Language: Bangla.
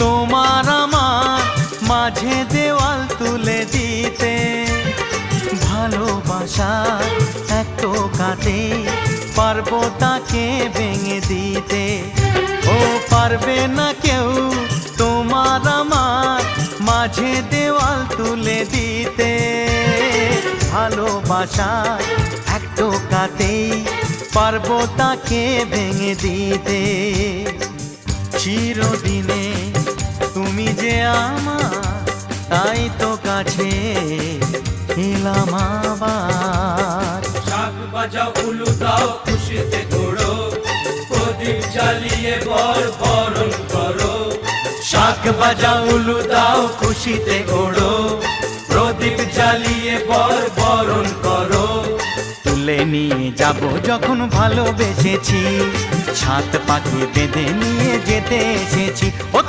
তোমার আমার মাঝে দেওয়াল তুলে দিতে। ভালোবাসা এক টোকাতে পারবো তাকে ভেঙে দিতে। ও পারবে না কেউ তোমার আমার মাঝে দেওয়াল তুলে দিতে। ভালোবাসা এক টোকাতেই পারবো তাকে ভেঙে দিতে। চিরদিনে তুমি যে আমার, তাই তো কাছে এলাম আবার। শাক বাজাও উলু দাও খুশিতে ঘোড়ো, প্রদীপ জ্বালিয়ে বরণ করো। শাক বাজাও উলু দাও খুশিতে ঘোড়ো, প্রদীপ জ্বালিয়ে বরণ করো। তুলে নিয়ে যাব যখন ভালোবেসেছি, ছাদ পাখি বেঁধে নিয়ে যেতে এসেছি। ও